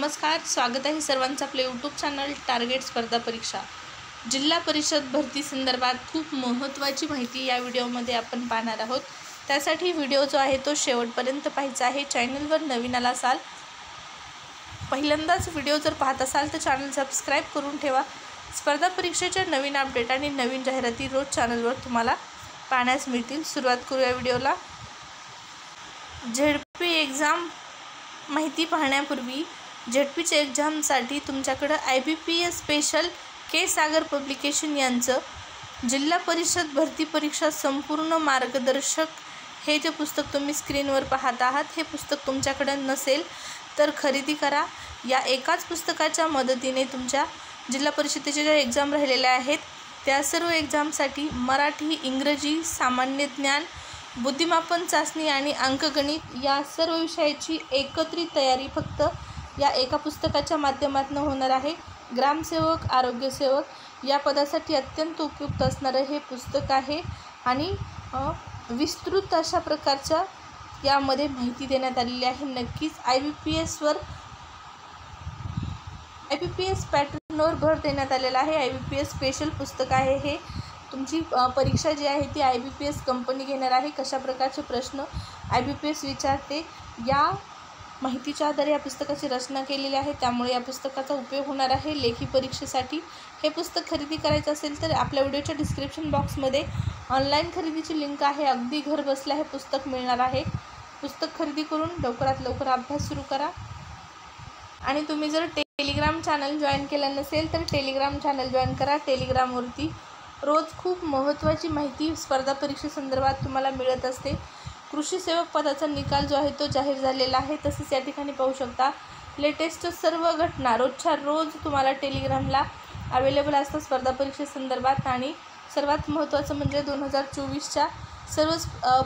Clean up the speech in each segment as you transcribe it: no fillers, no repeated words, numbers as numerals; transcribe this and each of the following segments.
नमस्कार, स्वागत आहे सर्वांचं आपल्या यूट्यूब चॅनल टार्गेट स्पर्धा परीक्षा जिल्हा परिषद भरती संदर्भात खूप महत्त्वाची माहिती या व्हिडिओमध्ये आपण पाहणार आहोत। त्यासाठी व्हिडिओ जो आहे तो शेवटपर्यंत पाहायचा आहे। चॅनलवर नवीन आला असाल, पहिल्यांदाच व्हिडिओ जर पाहत असाल तर चॅनल सबस्क्राइब करून ठेवा। स्पर्धा परीक्षेच्या नवीन अपडेट आणि नवीन जाहिराती रोज चॅनलवर तुम्हाला पाहण्यास मिळतील। सुरुवात करूया व्हिडिओला। झेडपी एग्जाम माहिती पाहण्यापूर्वी झेडपीच्या एक्झामसाठी तुमच्याकडे IBPS स्पेशल के सागर पब्लिकेशन यांचं जिल्हा परिषद भरती परीक्षा संपूर्ण मार्गदर्शक हे जे पुस्तक तुम्ही स्क्रीनवर पाहत आहात, हे पुस्तक तुमच्याकडे नसेल तर खरेदी करा। या एकाच पुस्तकाच्या मदतीने तुमच्या जिल्हा परिषदेच्या ज्या एक्झाम राहिलेल्या आहेत त्या सर्व एक्झामसाठी मराठी, इंग्रजी, सामान्य ज्ञान, बुद्धिमापन चाचणी आणि अंकगणित या सर्व विषयाची एकत्रित तयारी फक्त या एका पुस्तकाच्या माध्यमातून होणार आहे। ग्रामसेवक, आरोग्यसेवक या पदासाठी अत्यंत उपयुक्त असणारे हे पुस्तक आहे आणि विस्तृत अशा प्रकारच्या यामध्ये माहिती देण्यात आलेली आहे। नक्कीच IBPS पॅटर्नवर भर देण्यात आलेला आहे। IBPS स्पेशल पुस्तक आहे हे। तुमची परीक्षा जी आहे ती IBPS कंपनी घेणार आहे। कशा प्रकारचे प्रश्न IBPS विचारते या माहितीच्या आधारे या पुस्तकाची रचना केलेली आहे, त्यामुळे या पुस्तकाचा उपयोग होणार आहे लेखी परीक्षेसाठी। हे पुस्तक खरेदी करायचं असेल तर आपल्या व्हिडिओच्या डिस्क्रिप्शन बॉक्समध्ये ऑनलाईन खरेदीची लिंक आहे। अगदी घर बसल्या हे पुस्तक मिळणार आहे। पुस्तक खरेदी करून लवकरात लवकर अभ्यास सुरू करा। आणि तुम्ही जर टेलिग्राम चॅनल जॉईन केलं नसेल तर टेलिग्राम चॅनल जॉईन करा। टेलिग्रामवरती रोज खूप महत्त्वाची माहिती स्पर्धा परीक्षेसंदर्भात तुम्हाला मिळत असते। कृषी सेवक पदाचा निकाल जो आहे तो जाहीर झालेला आहे। तसेच या ठिकाणी पाहू शकता लेटेस्ट सर्व घटना रोजच्या रोज तुम्हाला टेलिग्रामला अवेलेबल असतात स्पर्धा परीक्षेसंदर्भात। आणि सर्वात महत्त्वाचं म्हणजे 2024च्या सर्व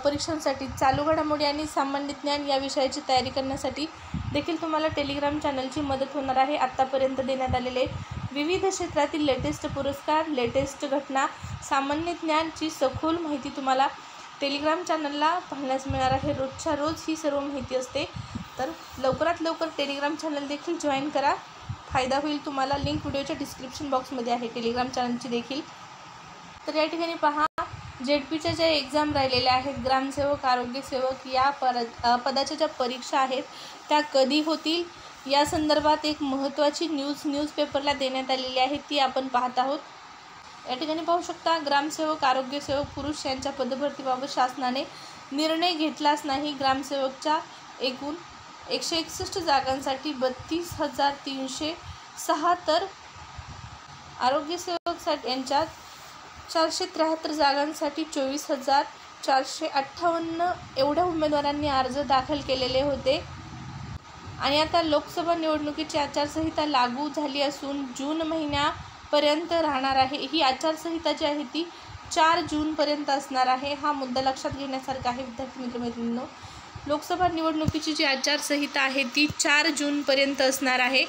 परीक्षांसाठी चालू घडामोडी आणि सामान्य ज्ञान या विषयाची तयारी करण्यासाठी देखील तुम्हाला टेलिग्राम चॅनलची मदत होणार आहे। आत्तापर्यंत देण्यात आलेले विविध क्षेत्रातील लेटेस्ट पुरस्कार, लेटेस्ट घटना, सामान्य ज्ञानची सखोल माहिती तुम्हाला टेलिग्राम चॅनलला पाहण्यास मिळणार आहे। रोजच्या रोज ही सर्व माहिती असते, तर लवकरात लवकर टेलिग्राम चॅनल देखील जॉईन करा, फायदा होईल तुम्हाला। लिंक व्हिडिओच्या डिस्क्रिप्शन बॉक्समध्ये आहे टेलिग्राम चॅनलची देखील। तर या ठिकाणी पहा, झेडपीच्या ज्या एक्झाम राहिलेल्या आहेत ग्रामसेवक, आरोग्यसेवक या पदाच्या ज्या परीक्षा आहेत त्या कधी होतील या संदर्भात एक महत्त्वाची न्यूजपेपरला देण्यात आलेली आहे, ती आपण पाहत आहोत। या ठिकाणी पाहू शकता ग्रामसेवक, आरोग्यसेवक पुरुष यांच्या पदभरतीबाबत शासनाने निर्णय घेतलाच नाही। ग्रामसेवकच्या एकूण 161 जागांसाठी 32,306 तर आरोग्यसेवकसाठी यांच्यात 473 जागांसाठी 24,458 एवढ्या उमेदवारांनी अर्ज दाखल केलेले होते। आणि आता लोकसभा निवडणुकीची आचारसंहिता लागू झाली असून जून महिन्यापर्यंत राहणार आहे। ही आचारसंहिता जी आहे ती 4 जूनपर्यंत असणार आहे। हा मुद्दा लक्षात घेण्यासारखा आहे विद्यार्थी मित्रमैत्रिणींनो। लोकसभा निवडणुकीची जी आचारसंहिता आहे ती 4 जूनपर्यंत असणार आहे।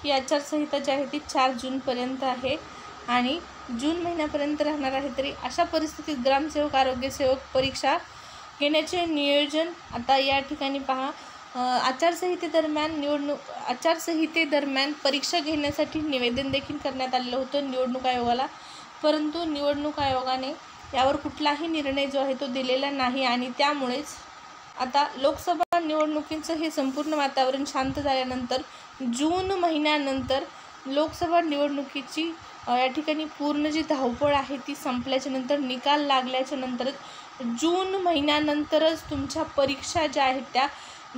ही आचारसंहिता जी आहे ती 4 जूनपर्यंत आहे आणि जून महिन्यापर्यंत राहणार आहे। तरी अशा परिस्थितीत ग्रामसेवक, आरोग्यसेवक परीक्षा घेण्याचे नियोजन आता या ठिकाणी पहा, आचारसंहितेदरम्यान परीक्षा घेण्यासाठी निवेदन देखील करण्यात आलेलं होतं निवडणूक आयोगाला, परंतु निवडणूक आयोगाने यावर कुठलाही निर्णय जो आहे तो दिलेला नाही। आणि त्यामुळेच आता लोकसभा निवडणुकीचं हे संपूर्ण वातावरण शांत झाल्यानंतर जून महिन्यानंतर लोकसभा निवडणुकीची या ठिकाणी पूर्ण जी धावपळ आहे ती संपल्याच्या नंतर, निकाल लागल्याच्या नंतरच जून महिन्यानंतरच तुमच्या परीक्षा ज्या आहेत त्या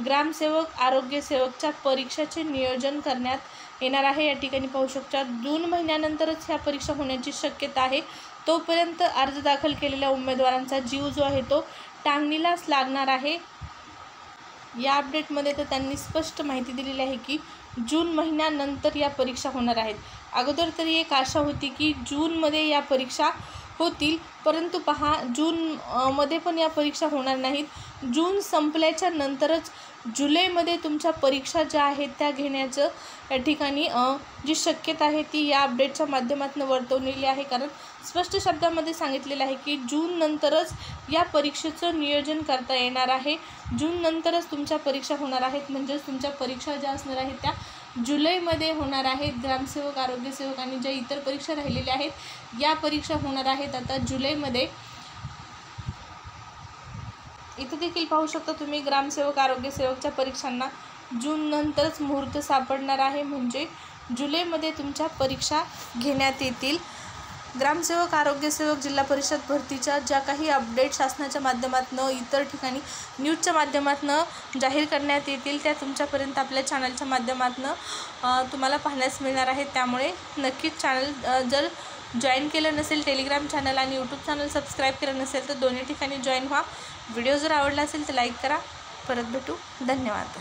ग्रामसेवक, आरोग्यसेवकच्या परीक्षेचे नियोजन करण्यात येणार आहे। या ठिकाणी पाहू शकता जून महिन्यानंतरच ह्या परीक्षा होण्याची शक्यता आहे। तोपर्यंत अर्ज दाखल केलेल्या उमेदवारांचा जीव जो आहे तो टांगणीलाच लागणार आहे। या अपडेटमध्ये तर त्यांनी स्पष्ट माहिती दिलेली आहे की जून महिन्यानंतर या परीक्षा होणार आहेत। अगोदर तरी एक आशा होती की जूनमध्ये या परीक्षा होतील, परंतु पहा जूनमध्ये पण या परीक्षा होणार नाहीत। जून संपल्याच्या नंतरच जुलैमध्ये तुमच्या परीक्षा ज्या आहेत त्या घेण्याचं या ठिकाणी जी शक्यता आहे ती या अपडेटच्या माध्यमातून वर्तवलेली आहे। कारण स्पष्ट शब्दामध्ये सांगितलेलं आहे की जून नंतरच या परीक्षेचं नियोजन करता येणार आहे. जून नंतरच तुमच्या परीक्षा होणार आहेत. म्हणजेच तुमच्या परीक्षा ज्या असणार आहेत त्या जुलैमध्ये होणार आहेत. ग्रामसेवक, आरोग्यसेवक आणि ज्या इतर परीक्षा राहिलेल्या आहेत या परीक्षा होणार आहेत आता जुलैमध्ये. इथं देखील पाहू शकता तुम्ही ग्रामसेवक, आरोग्यसेवकच्या परीक्षांना जून नंतरच मुहूर्त सापडणार आहे. म्हणजे जुलैमध्ये तुमच्या परीक्षा घेण्यात येतील. ग्रामसेवक, आरोग्यसेवक, जिल्हा परिषद भरतीच्या ज्या काही अपडेट शासनाच्या माध्यमातून, इतर ठिकाणी न्यूजच्या माध्यमातून जाहीर करण्यात येतील त्या तुमच्यापर्यंत आपल्या चॅनलच्या माध्यमातून तुम्हाला पाहण्यास मिळणार आहेत. त्यामुळे नक्कीच चॅनल जर जॉईन केलं नसेल, टेलिग्राम चॅनल आणि यूट्यूब चॅनल सबस्क्राईब केलं नसेल तर दोन्ही ठिकाणी जॉईन व्हा. व्हिडिओ जर आवडला असेल तर लाईक करा. परत भेटू. धन्यवाद.